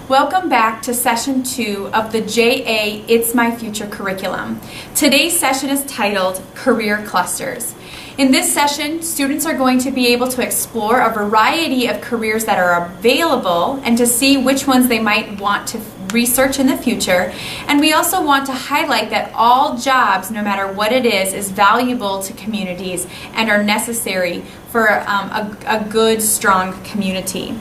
Welcome back to Session 2 of the JA It's My Future curriculum. Today's session is titled Career Clusters. In this session, students are going to be able to explore a variety of careers that are available and to see which ones they might want to research in the future. And we also want to highlight that all jobs, no matter what it is valuable to communities and are necessary for a good, strong community.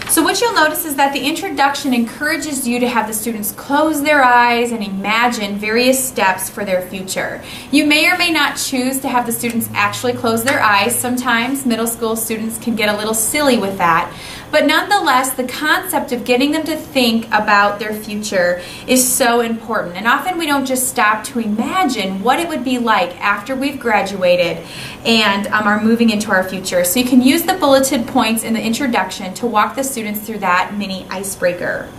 So what you'll notice is that the introduction encourages you to have the students close their eyes and imagine various steps for their future. You may or may not choose to have the students actually close their eyes. Sometimes middle school students can get a little silly with that. But nonetheless, the concept of getting them to think about their future is so important. And often we don't just stop to imagine what it would be like after we've graduated and are moving into our future. So you can use the bulleted points in the introduction to walk the students through that mini icebreaker.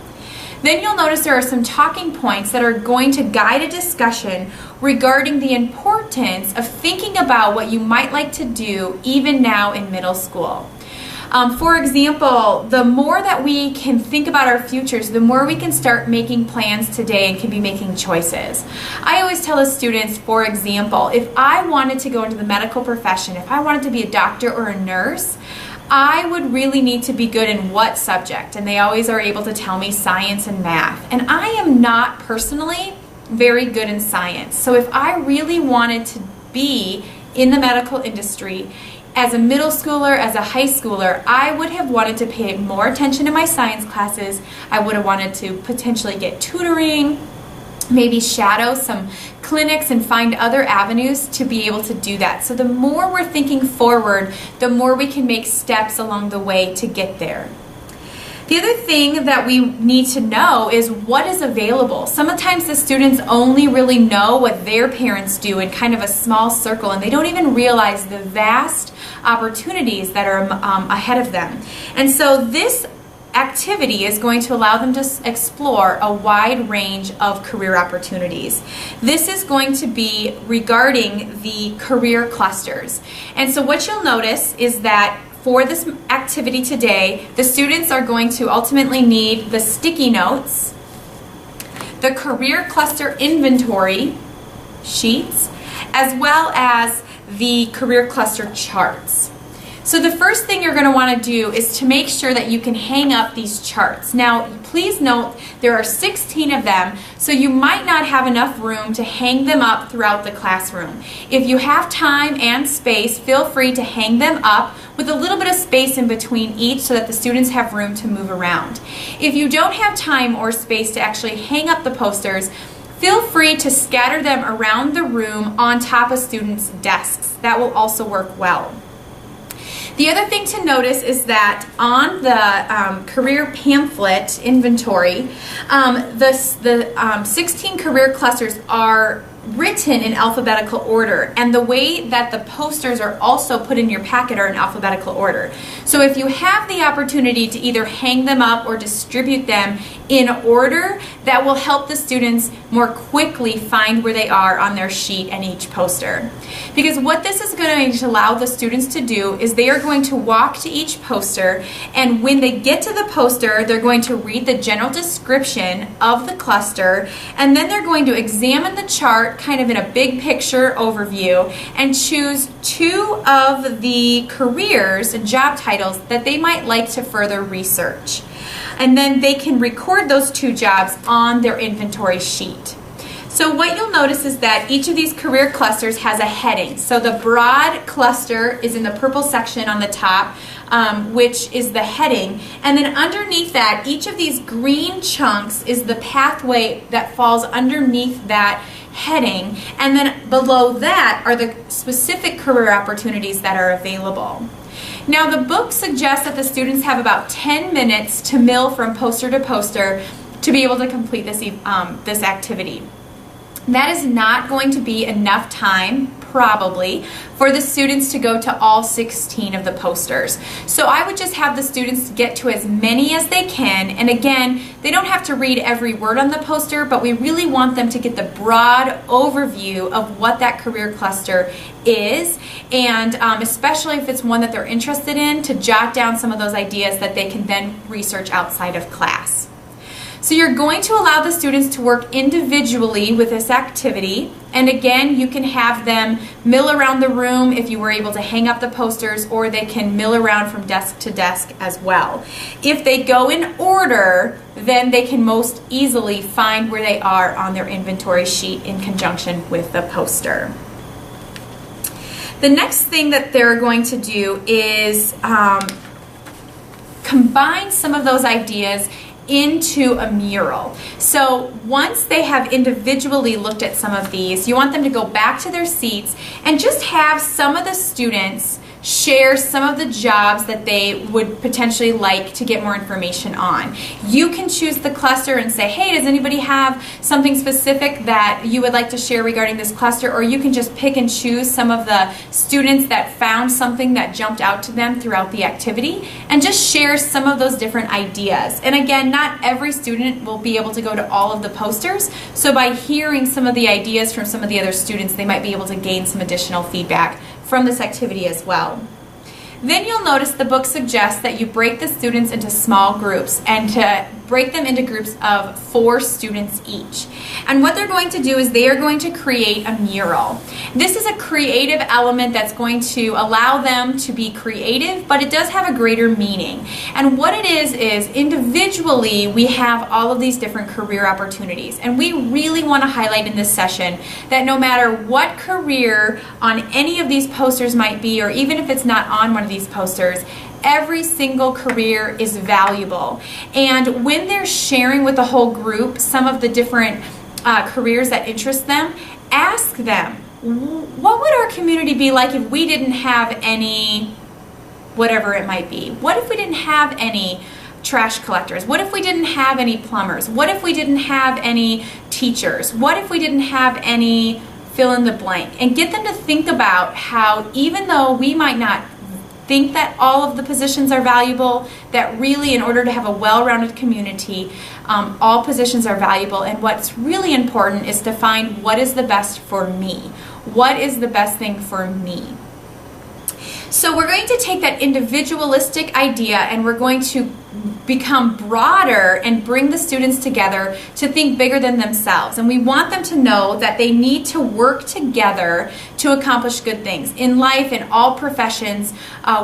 Then you'll notice there are some talking points that are going to guide a discussion regarding the importance of thinking about what you might like to do even now in middle school. For example, the more that we can think about our futures, the more we can start making plans today and can be making choices. I always tell the students, for example, if I wanted to go into the medical profession, if I wanted to be a doctor or a nurse, I would really need to be good in what subject? And they always are able to tell me science and math. And I am not personally very good in science. So if I really wanted to be in the medical industry, as a middle schooler, as a high schooler, I would have wanted to pay more attention to my science classes. I would have wanted to potentially get tutoring, maybe shadow some clinics and find other avenues to be able to do that. So the more we're thinking forward, the more we can make steps along the way to get there. The other thing that we need to know is what is available. Sometimes the students only really know what their parents do in kind of a small circle, and they don't even realize the vast opportunities that are ahead of them. And so this activity is going to allow them to explore a wide range of career opportunities. This is going to be regarding the career clusters. And so what you'll notice is that for this activity today, the students are going to ultimately need the sticky notes, the career cluster inventory sheets, as well as the career cluster charts. So the first thing you're going to want to do is to make sure that you can hang up these charts. Now, please note there are 16 of them, so you might not have enough room to hang them up throughout the classroom. If you have time and space, feel free to hang them up with a little bit of space in between each so that the students have room to move around. If you don't have time or space to actually hang up the posters, feel free to scatter them around the room on top of students' desks. That will also work well. The other thing to notice is that on the career pamphlet inventory, the 16 career clusters are written in alphabetical order, and the way that the posters are also put in your packet are in alphabetical order. So if you have the opportunity to either hang them up or distribute them in order, that will help the students more quickly find where they are on their sheet and each poster. Because what this is going to allow the students to do is they are going to walk to each poster, and when they get to the poster, they're going to read the general description of the cluster, and then they're going to examine the chart kind of in a big picture overview and choose two of the careers and job titles that they might like to further research. And then they can record those two jobs on their inventory sheet. So what you'll notice is that each of these career clusters has a heading. So the broad cluster is in the purple section on the top, which is the heading. And then underneath that, each of these green chunks is the pathway that falls underneath that heading. And then below that are the specific career opportunities that are available. Now the book suggests that the students have about 10 minutes to mill from poster to poster to be able to complete this activity. That is not going to be enough time, probably, for the students to go to all 16 of the posters. So I would just have the students get to as many as they can, and again, they don't have to read every word on the poster, but we really want them to get the broad overview of what that career cluster is, and especially if it's one that they're interested in, to jot down some of those ideas that they can then research outside of class. So you're going to allow the students to work individually with this activity. And again, you can have them mill around the room if you were able to hang up the posters, or they can mill around from desk to desk as well. If they go in order, then they can most easily find where they are on their inventory sheet in conjunction with the poster. The next thing that they're going to do is combine some of those ideas into a mural. So once they have individually looked at some of these, you want them to go back to their seats and just have some of the students share some of the jobs that they would potentially like to get more information on. You can choose the cluster and say, hey, does anybody have something specific that you would like to share regarding this cluster? Or you can just pick and choose some of the students that found something that jumped out to them throughout the activity and just share some of those different ideas. And again, not every student will be able to go to all of the posters, so by hearing some of the ideas from some of the other students, they might be able to gain some additional feedback from this activity as well. Then you'll notice the book suggests that you break the students into small groups and to break them into groups of 4 students each. And what they're going to do is they are going to create a mural. This is a creative element that's going to allow them to be creative, but it does have a greater meaning. And what it is individually we have all of these different career opportunities. And we really want to highlight in this session that no matter what career on any of these posters might be, or even if it's not on one of these posters, every single career is valuable. And when they're sharing with the whole group some of the different careers that interest them, ask them, what would our community be like if we didn't have any, whatever it might be? What if we didn't have any trash collectors? What if we didn't have any plumbers? What if we didn't have any teachers? What if we didn't have any fill in the blank? And get them to think about how, even though we might not think that all of the positions are valuable, that really in order to have a well-rounded community, all positions are valuable, and what's really important is to find what is the best for me. What is the best thing for me? So we're going to take that individualistic idea and we're going to become broader and bring the students together to think bigger than themselves. And we want them to know that they need to work together to accomplish good things. In life, in all professions,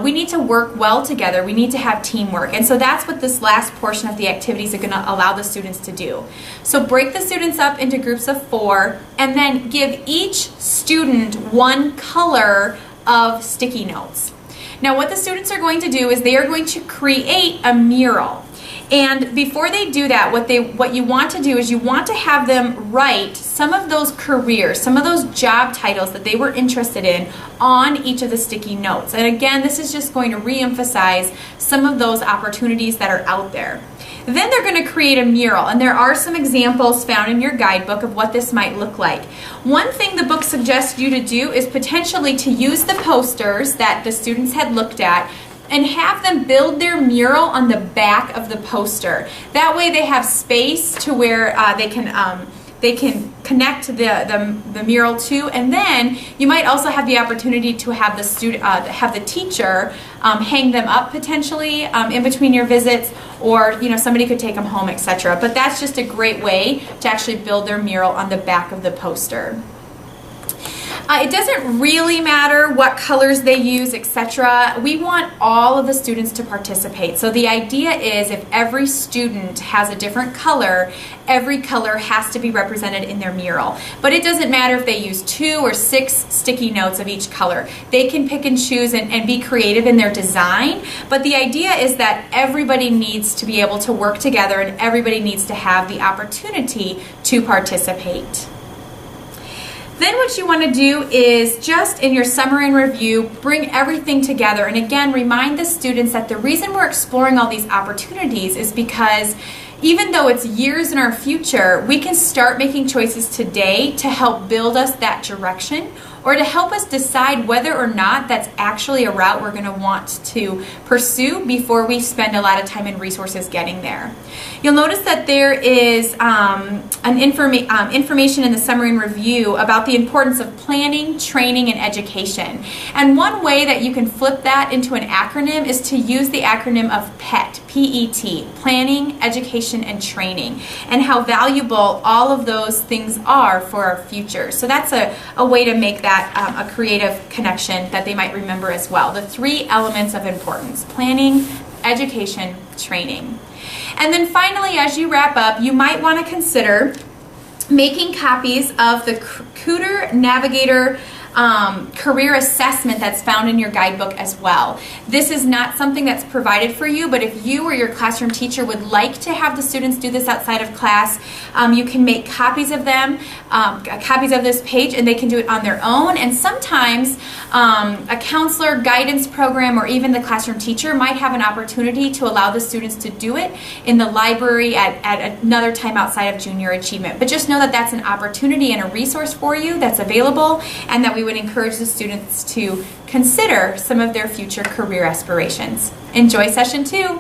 we need to work well together. We need to have teamwork. And so that's what this last portion of the activities are going to allow the students to do. So break the students up into groups of 4 and then give each student one color of sticky notes. Now what the students are going to do is they are going to create a mural. And before they do that, what you want to do is you want to have them write some of those careers, some of those job titles that they were interested in on each of the sticky notes. And again, this is just going to re-emphasize some of those opportunities that are out there. Then they're going to create a mural, and there are some examples found in your guidebook of what this might look like. One thing the book suggests you to do is potentially to use the posters that the students had looked at and have them build their mural on the back of the poster. That way they have space to where they can connect the mural to, and then you might also have the opportunity to have the teacher hang them up potentially in between your visits, or somebody could take them home, etc. But that's just a great way to actually build their mural on the back of the poster. It doesn't really matter what colors they use, etc. We want all of the students to participate. So the idea is if every student has a different color, every color has to be represented in their mural. But it doesn't matter if they use 2 or 6 sticky notes of each color. They can pick and choose and be creative in their design. But the idea is that everybody needs to be able to work together and everybody needs to have the opportunity to participate. Then what you want to do is just in your summary and review, bring everything together. And again, remind the students that the reason we're exploring all these opportunities is because even though it's years in our future, we can start making choices today to help build us that direction, or to help us decide whether or not that's actually a route we're going to want to pursue before we spend a lot of time and resources getting there. You'll notice that there is information in the summary and review about the importance of planning, training, and education. And one way that you can flip that into an acronym is to use the acronym of PET. PET, planning, education, and training, and how valuable all of those things are for our future. So that's a way to make that a creative connection that they might remember as well. The 3 elements of importance: planning, education, training. And then finally, as you wrap up, you might want to consider making copies of the Kuder Navigator career assessment that's found in your guidebook as well. This is not something that's provided for you, but if you or your classroom teacher would like to have the students do this outside of class, you can make copies of them, copies of this page, and they can do it on their own. And sometimes a counselor, guidance program, or even the classroom teacher might have an opportunity to allow the students to do it in the library at another time outside of junior achievement. But just know that that's an opportunity and a resource for you that's available, and that we would encourage the students to consider some of their future career aspirations. Enjoy session 2.